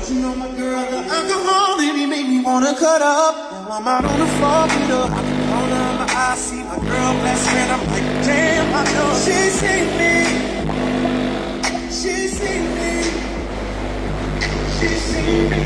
You know my girl, the alcohol and he made me wanna cut up. Now I'm out on the floor, beat up. All of my eyes see my girl best friend. I'm like, damn, I know she seen me. She seen me. She seen me.